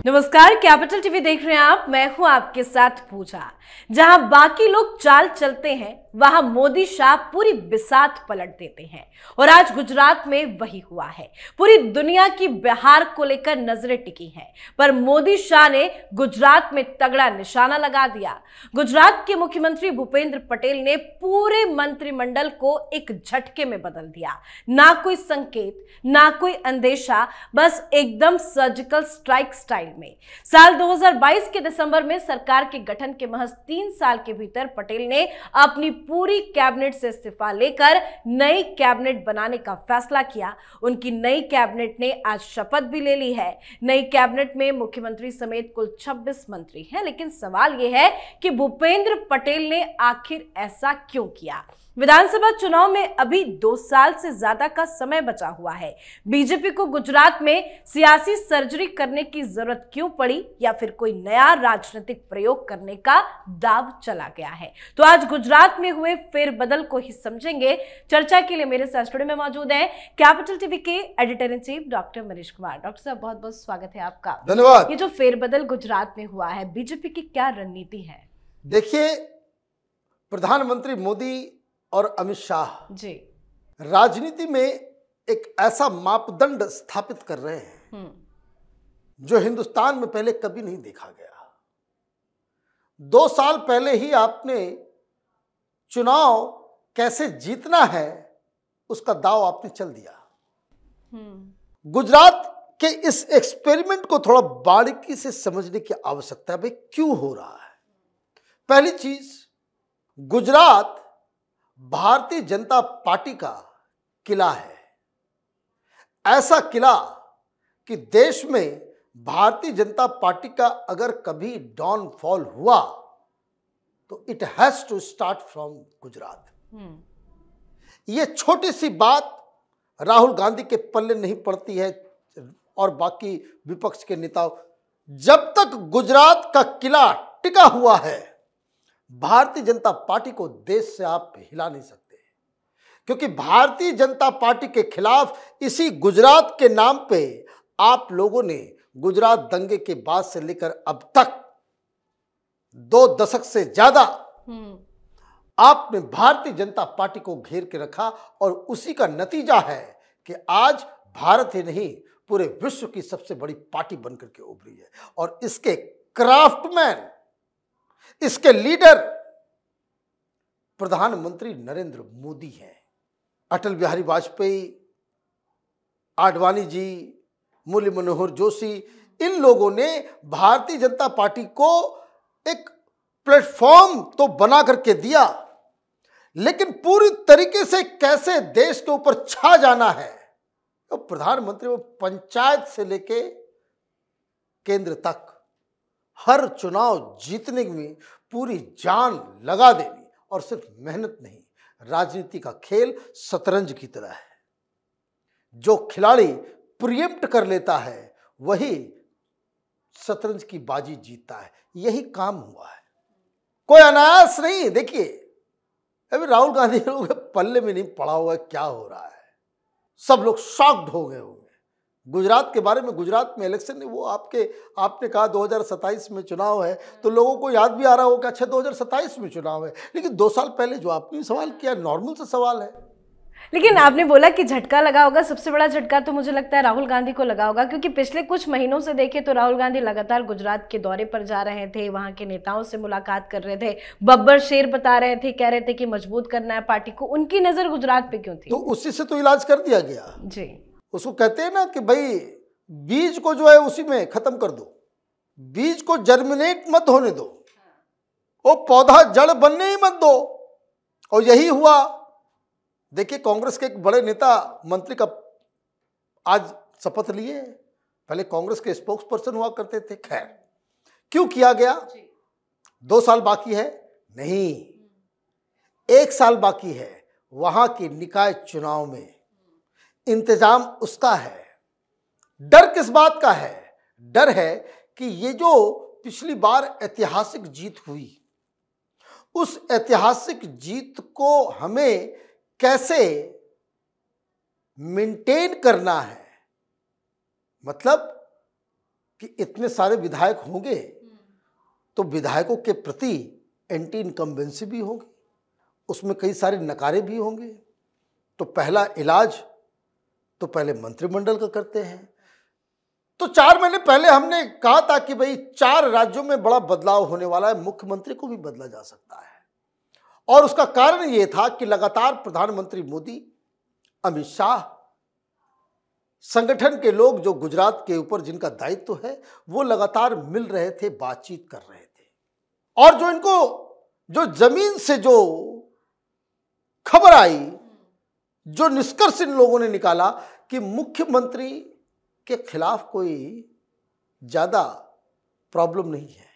नमस्कार, capital TV देख रहे हैं आप। मैं हूं आपके साथ पूजा। जहां बाकी लोग चाल चलते हैं वहां मोदी शाह पूरी बिसात पलट देते हैं और आज गुजरात में वही हुआ है। पूरी दुनिया की बिहार को लेकर नजरें टिकी हैं, पर मोदी शाह ने गुजरात में तगड़ा निशाना लगा दिया। गुजरात के मुख्यमंत्री भूपेंद्र पटेल ने पूरे मंत्रिमंडल को एक झटके में बदल दिया। ना कोई संकेत, ना कोई अंदेशा, बस एकदम सर्जिकल स्ट्राइक स्टाइल में। साल 2022 के दिसंबर में सरकार के गठन के महज 3 साल के भीतर पटेल ने अपनी पूरी कैबिनेट से इस्तीफा लेकर नई कैबिनेट बनाने का फैसला किया। उनकी नई कैबिनेट ने आज शपथ भी ले ली है। नई कैबिनेट में मुख्यमंत्री समेत कुल 26 मंत्री हैं, लेकिन सवाल यह है कि भूपेंद्र पटेल ने आखिर ऐसा क्यों किया। विधानसभा चुनाव में अभी 2 साल से ज्यादा का समय बचा हुआ है। बीजेपी को गुजरात में सियासी सर्जरी करने की जरूरत क्यों पड़ी, या फिर कोई नया राजनीतिक प्रयोग करने का दांव चला गया है? तो आज गुजरात में हुए फेरबदल को ही समझेंगे। चर्चा के लिए मेरे साथ स्टूडियो में मौजूद हैं कैपिटल टीवी के editor in chief doctor Manish Kumar. Doctor साहब, बहुत बहुत स्वागत है आपका। धन्यवाद। ये जो फेरबदल गुजरात में हुआ है, बीजेपी की क्या रणनीति है? देखिए, प्रधानमंत्री मोदी और अमित शाह जी राजनीति में एक ऐसा मापदंड स्थापित कर रहे हैं जो हिंदुस्तान में पहले कभी नहीं देखा गया। 2 साल पहले ही आपने चुनाव कैसे जीतना है उसका दांव आपने चल दिया। गुजरात के इस एक्सपेरिमेंट को थोड़ा बारीकी से समझने की आवश्यकता है। भाई, क्यों हो रहा है? पहली चीज, गुजरात भारतीय जनता पार्टी का किला है। ऐसा किला कि देश में भारतीय जनता पार्टी का अगर कभी डाउनफॉल हुआ तो it has to start from Gujarat. ये छोटी सी बात राहुल गांधी के पल्ले नहीं पड़ती है और बाकी विपक्ष के नेताओं। जब तक गुजरात का किला टिका हुआ है, भारतीय जनता पार्टी को देश से आप हिला नहीं सकते, क्योंकि भारतीय जनता पार्टी के खिलाफ इसी गुजरात के नाम पे आप लोगों ने गुजरात दंगे के बाद से लेकर अब तक 2 दशक से ज्यादा आपने भारतीय जनता पार्टी को घेर के रखा, और उसी का नतीजा है कि आज भारत ही नहीं पूरे विश्व की सबसे बड़ी पार्टी बनकर के उभरी है। और इसके क्राफ्टमैन, इसके लीडर प्रधानमंत्री नरेंद्र मोदी हैं। अटल बिहारी वाजपेयी, आडवाणी जी, मुरली मनोहर जोशी, इन लोगों ने भारतीय जनता पार्टी को एक प्लेटफॉर्म तो बना करके दिया, लेकिन पूरी तरीके से कैसे देश के ऊपर छा जाना है, तो प्रधानमंत्री वो पंचायत से लेके केंद्र तक हर चुनाव जीतने में पूरी जान लगा देनी। और सिर्फ मेहनत नहीं, राजनीति का खेल शतरंज की तरह है। जो खिलाड़ी प्रीएम्प्ट कर लेता है वही शतरंज की बाजी जीतता है। यही काम हुआ है, कोई अनायास नहीं। देखिए, अभी राहुल गांधी लोगों के पल्ले में नहीं पड़ा हुआ है क्या हो रहा है। सब लोग शॉक्ड हो गए होंगे गुजरात के बारे में। गुजरात में इलेक्शन है, वो आपने कहा 2027 में चुनाव है, तो लोगों को याद भी आ रहा होगा, अच्छा 2027 में चुनाव है। लेकिन 2 साल पहले जो आपने सवाल किया, नॉर्मल सा सवाल है। लेकिन आपने बोला कि झटका लगा होगा। सबसे बड़ा झटका तो मुझे लगता है राहुल गांधी को लगा होगा, क्योंकि पिछले कुछ महीनों से देखें तो राहुल गांधी लगातार गुजरात के दौरे पर जा रहे थे, वहां के नेताओं से मुलाकात कर रहे थे, बब्बर शेर बता रहे थे, कह रहे थे कि मजबूत करना है पार्टी को। उनकी नजर गुजरात पे क्यों थी? तो उसी से तो इलाज कर दिया गया जी। उसको कहते हैं ना कि भाई बीज को जो है उसी में खत्म कर दो, बीज को जर्मिनेट मत होने दो, वो पौधा जड़ बनने ही मत दो। और यही हुआ। देखिए, कांग्रेस के एक बड़े नेता मंत्री का आज शपथ लिए। पहले कांग्रेस के स्पोक्स पर्सन हुआ करते थे। खैर, क्यों किया गया? 2 साल बाकी है? नहीं, 1 साल बाकी है। वहां के निकाय चुनाव में इंतजाम उसका है। डर किस बात का है? डर है कि ये जो पिछली बार ऐतिहासिक जीत हुई, उस ऐतिहासिक जीत को हमें कैसे मेंटेन करना है। मतलब कि इतने सारे विधायक होंगे तो विधायकों के प्रति एंटी इनकम्बेंसी भी होगी, उसमें कई सारे नकारे भी होंगे। तो पहला इलाज तो पहले मंत्रिमंडल का करते हैं। तो 4 महीने पहले हमने कहा था कि भाई 4 राज्यों में बड़ा बदलाव होने वाला है, मुख्यमंत्री को भी बदला जा सकता है। और उसका कारण यह था कि लगातार प्रधानमंत्री मोदी, अमित शाह, संगठन के लोग जो गुजरात के ऊपर जिनका दायित्व है, वो लगातार मिल रहे थे, बातचीत कर रहे थे। और जो इनको जो जमीन से जो खबर आई, जो निष्कर्ष इन लोगों ने निकाला कि मुख्यमंत्री के खिलाफ कोई ज्यादा प्रॉब्लम नहीं है,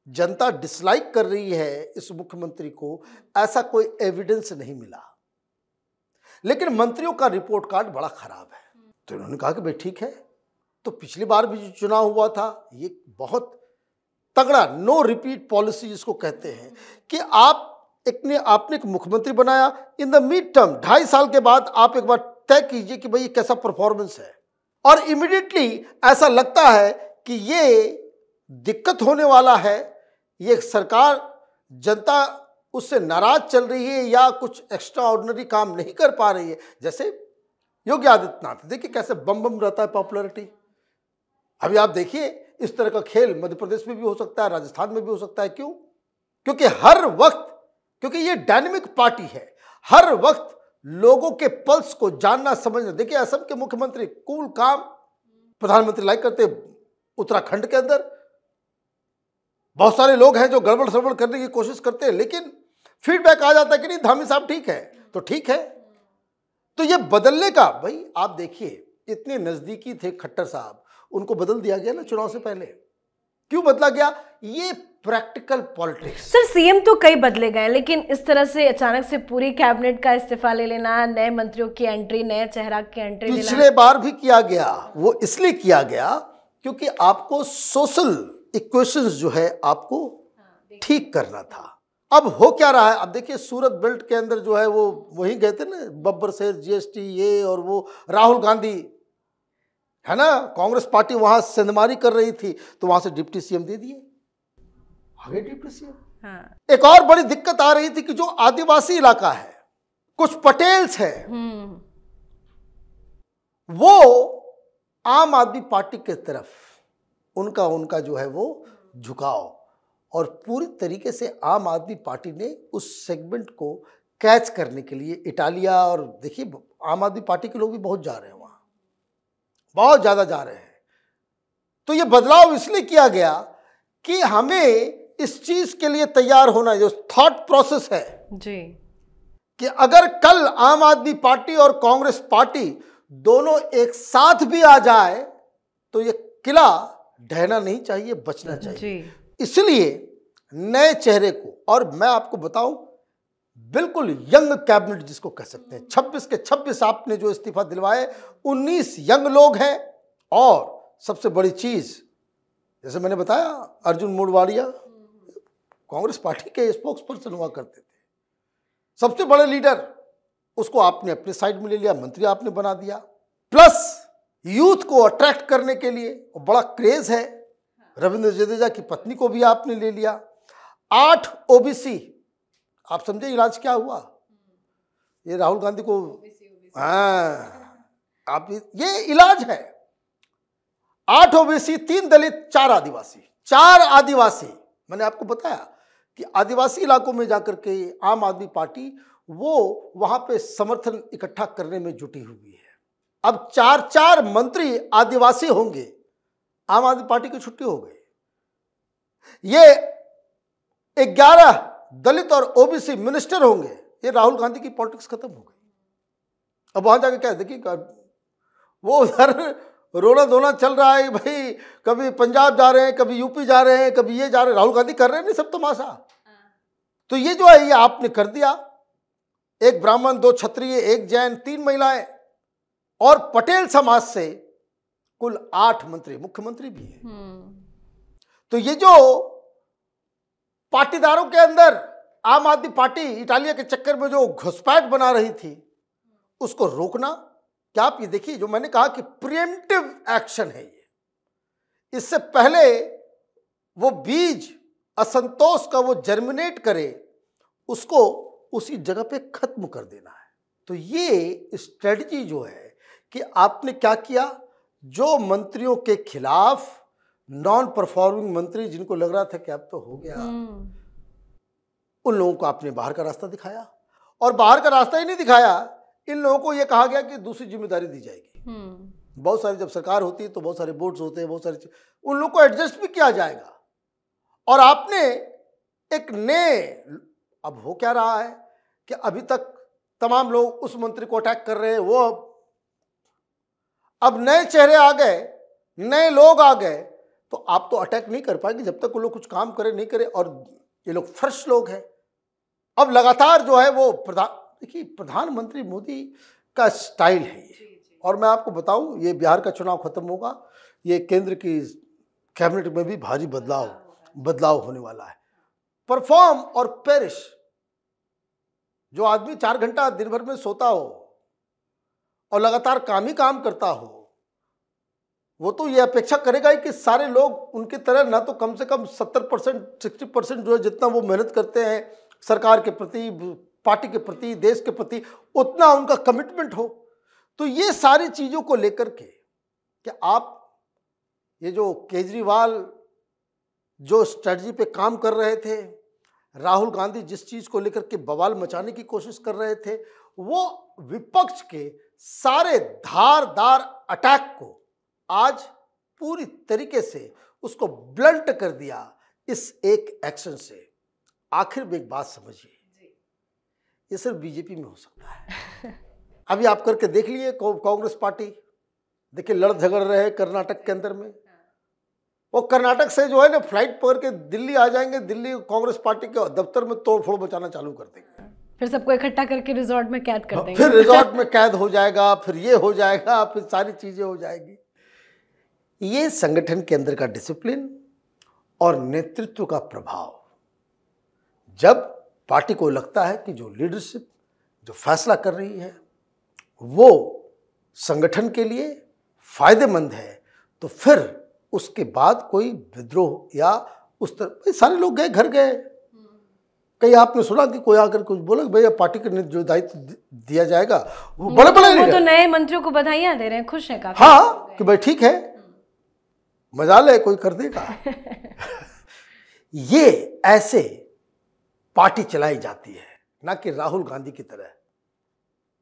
जनता डिसलाइक कर रही है इस मुख्यमंत्री को, ऐसा कोई एविडेंस नहीं मिला। लेकिन मंत्रियों का रिपोर्ट कार्ड बड़ा खराब है। तो इन्होंने कहा कि भाई ठीक है। तो पिछली बार भी जो चुनाव हुआ था, ये बहुत तगड़ा नो रिपीट पॉलिसी जिसको कहते हैं कि आपने एक मुख्यमंत्री बनाया, इन द मिड टर्म 2.5 साल के बाद आप एक बार तय कीजिए कि भाई ये कैसा परफॉर्मेंस है। और इमीडिएटली ऐसा लगता है कि ये दिक्कत होने वाला है, ये सरकार, जनता उससे नाराज चल रही है या कुछ एक्स्ट्रा ऑर्डिनरी काम नहीं कर पा रही है। जैसे योगी आदित्यनाथ, देखिए कैसे बम बम रहता है पॉपुलैरिटी। अभी आप देखिए इस तरह का खेल मध्य प्रदेश में भी हो सकता है, राजस्थान में भी हो सकता है। क्यों? क्योंकि हर वक्त, क्योंकि ये डायनेमिक पार्टी है, हर वक्त लोगों के पल्स को जानना समझना। देखिए असम के मुख्यमंत्री कूल काम, प्रधानमंत्री लाइक करते। उत्तराखंड के अंदर बहुत सारे लोग हैं जो गड़बड़ सड़बड़ करने की कोशिश करते हैं, लेकिन फीडबैक आ जाता है कि नहीं धामी साहब ठीक है, तो ठीक है। तो ये बदलने का, भाई आप देखिए इतने नजदीकी थे खट्टर साहब, उनको बदल दिया गया ना चुनाव से पहले। क्यों बदला गया? ये प्रैक्टिकल पॉलिटिक्स। सर सीएम तो कई बदले गए, लेकिन इस तरह से अचानक से पूरी कैबिनेट का इस्तीफा ले लेना, नए मंत्रियों की एंट्री, नए चेहरा की एंट्री लेना, पिछले बार भी किया गया। वो इसलिए किया गया क्योंकि आपको सोशल इक्वेशंस जो है आपको ठीक करना था। अब हो क्या रहा है? अब देखिए सूरत बेल्ट के अंदर जो है वो वही गए थे ना, बब्बर शेर, जीएसटी, ये और वो, राहुल गांधी है ना, कांग्रेस पार्टी वहां सेंधमारी कर रही थी, तो वहां से डिप्टी सीएम दे दिए, आगे डिप्टी सीएम। एक और बड़ी दिक्कत आ रही थी कि जो आदिवासी इलाका है, कुछ पटेल्स है, वो आम आदमी पार्टी के तरफ उनका जो है वो झुकाव, और पूरी तरीके से आम आदमी पार्टी ने उस सेगमेंट को कैच करने के लिए इटालिया, और देखिए आम आदमी पार्टी के लोग भी बहुत जा रहे हैं वहां, बहुत ज्यादा जा रहे हैं। तो ये बदलाव इसलिए किया गया कि हमें इस चीज के लिए तैयार होना, जो थॉट प्रोसेस है जी, कि अगर कल आम आदमी पार्टी और कांग्रेस पार्टी दोनों एक साथ भी आ जाए तो ये किला ढहना नहीं चाहिए, बचना चाहिए जी। इसलिए नए चेहरे को, और मैं आपको बताऊं बिल्कुल यंग कैबिनेट जिसको कह सकते हैं, 26 के 26 आपने जो इस्तीफा दिलवाए, 19 यंग लोग हैं। और सबसे बड़ी चीज, जैसे मैंने बताया, अर्जुन मोढवाडिया कांग्रेस पार्टी के स्पोक्स पर्सन हुआ करते थे, सबसे बड़े लीडर, उसको आपने अपने साइड में ले लिया, मंत्री आपने बना दिया। प्लस यूथ को अट्रैक्ट करने के लिए बड़ा क्रेज है, रविंद्र जडेजा की पत्नी को भी आपने ले लिया। 8 ओबीसी, आप समझे इलाज क्या हुआ? ये राहुल गांधी को, आप ये इलाज है। 8 ओबीसी, 3 दलित, 4 आदिवासी, 4 आदिवासी। मैंने आपको बताया कि आदिवासी इलाकों में जाकर के आम आदमी पार्टी वो वहां पे समर्थन इकट्ठा करने में जुटी हुई है। अब 4 मंत्री आदिवासी होंगे, आम आदमी पार्टी की छुट्टी हो गई। ये 11 दलित और ओबीसी मिनिस्टर होंगे, ये राहुल गांधी की पॉलिटिक्स खत्म हो गई। अब वहां जाके क्या देखिए, वो उधर रोना धोना चल रहा है भाई, कभी पंजाब जा रहे हैं, कभी यूपी जा रहे हैं, कभी ये जा रहे हैं, राहुल गांधी कर रहे हैं नहीं सब तमाशा। तो ये जो है ये आपने कर दिया। 1 ब्राह्मण, 2 क्षत्रिय, 1 जैन, 3 महिलाएं, और पटेल समाज से कुल 8 मंत्री, मुख्यमंत्री भी है। तो ये जो पाटीदारों के अंदर आम आदमी पार्टी इटालिया के चक्कर में जो घुसपैठ बना रही थी, उसको रोकना। क्या आप ये देखिए, जो मैंने कहा कि प्रिएम्प्टिव एक्शन है, इससे पहले वो बीज असंतोष का वो जर्मिनेट करे, उसको उसी जगह पे खत्म कर देना है। तो ये स्ट्रेटजी जो है कि आपने क्या किया, जो मंत्रियों के खिलाफ नॉन परफॉर्मिंग मंत्री जिनको लग रहा था कि अब तो हो गया, उन लोगों को आपने बाहर का रास्ता दिखाया। और बाहर का रास्ता ही नहीं दिखाया, इन लोगों को यह कहा गया कि दूसरी जिम्मेदारी दी जाएगी। बहुत सारी जब सरकार होती है तो बहुत सारे बोर्ड्स होते हैं, बहुत सारी उन लोगों को एडजस्ट भी किया जाएगा। और आपने एक नए, अब हो क्या रहा है कि अभी तक तमाम लोग उस मंत्री को अटैक कर रहे हैं, वो अब नए चेहरे आ गए, नए लोग आ गए, तो आप तो अटैक नहीं कर पाएंगे जब तक वो लोग कुछ काम करे नहीं करे। और ये लोग फ्रेश लोग हैं। अब लगातार जो है वो देखिए प्रधानमंत्री मोदी का स्टाइल है ये। और मैं आपको बताऊं, ये बिहार का चुनाव खत्म होगा, ये केंद्र की कैबिनेट में भी भारी बदलाव होने वाला है। परफॉर्म और पेरिश, जो आदमी 4 घंटा दिन भर में सोता हो और लगातार काम ही काम करता हो, वो तो ये अपेक्षा करेगा ही कि सारे लोग उनकी तरह ना तो कम से कम 70% 60% जो है जितना वो मेहनत करते हैं सरकार के प्रति, पार्टी के प्रति, देश के प्रति, उतना उनका कमिटमेंट हो। तो ये सारी चीज़ों को लेकर के कि आप ये जो केजरीवाल जो स्ट्रेटजी पे काम कर रहे थे, राहुल गांधी जिस चीज़ को लेकर के बवाल मचाने की कोशिश कर रहे थे, वो विपक्ष के सारे धारदार अटैक को आज पूरी तरीके से उसको ब्लंट कर दिया इस एक एक्शन से। आखिर में एक बात समझिए, ये सिर्फ बीजेपी में हो सकता है। अभी आप करके देख लिए, कांग्रेस पार्टी देखिए लड़ झगड़ रहे हैं कर्नाटक के अंदर में। वो कर्नाटक से जो है ना फ्लाइट पकड़ के दिल्ली आ जाएंगे, दिल्ली कांग्रेस पार्टी के दफ्तर में तोड़फोड़ मचाना चालू कर देंगे, फिर सबको इकट्ठा करके रिजॉर्ट में कैद कर देंगे, फिर रिजॉर्ट में कैद हो जाएगा, फिर ये हो जाएगा, फिर सारी चीजें हो जाएगी। ये संगठन के अंदर का डिसिप्लिन और नेतृत्व का प्रभाव, जब पार्टी को लगता है कि जो लीडरशिप जो फैसला कर रही है वो संगठन के लिए फायदेमंद है, तो फिर उसके बाद कोई विद्रोह या उस तरह, सारे लोग गए, घर गए। कहीं आपने सुना कि कोई आकर कुछ बोला भैया पार्टी के जो दायित्व दिया जाएगा वो बड़े वो तो नए मंत्रियों को बधाइयां दे रहे हैं, खुश हैं काफी। हाँ कि भाई ठीक है, मजाल है, कोई कर देगा। ये ऐसे पार्टी चलाई जाती है, ना कि राहुल गांधी की तरह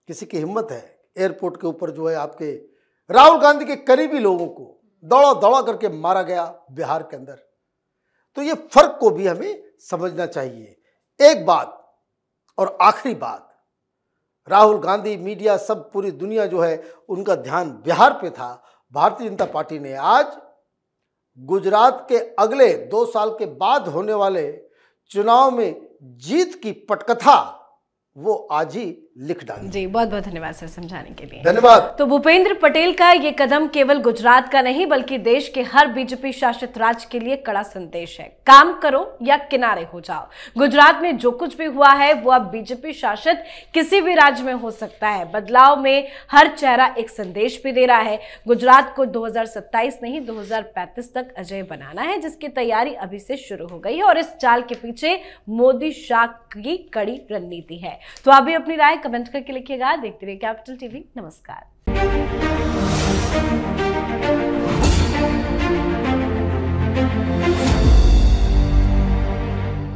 किसी की हिम्मत है एयरपोर्ट के ऊपर जो है आपके राहुल गांधी के करीबी लोगों को दौड़ा दौड़ा करके मारा गया बिहार के अंदर। तो ये फर्क को भी हमें समझना चाहिए। एक बात और आखिरी बात, राहुल गांधी, मीडिया, सब पूरी दुनिया जो है उनका ध्यान बिहार पे था। भारतीय जनता पार्टी ने आज गुजरात के अगले 2 साल के बाद होने वाले चुनाव में जीत की पटकथा वो आज ही लिख डाली। जी, बहुत बहुत धन्यवाद सर समझाने के लिए। धन्यवाद। तो भूपेंद्र पटेल का ये कदम केवल गुजरात का नहीं बल्कि देश के हर बीजेपी शासित राज्य के लिए कड़ा संदेश है। काम करो या किनारे हो जाओ। गुजरात में जो कुछ भी हुआ है वो अब बीजेपी शासित किसी भी राज्य में हो सकता है। बदलाव में हर चेहरा एक संदेश भी दे रहा है। गुजरात को 2027 नहीं 2035 तक अजय बनाना है, जिसकी तैयारी अभी से शुरू हो गई है और इस चाल के पीछे मोदी शाह की कड़ी रणनीति है। तो आप भी अपनी राय कमेंट करके लिखिएगा। देखते रहिए कैपिटल टीवी। नमस्कार।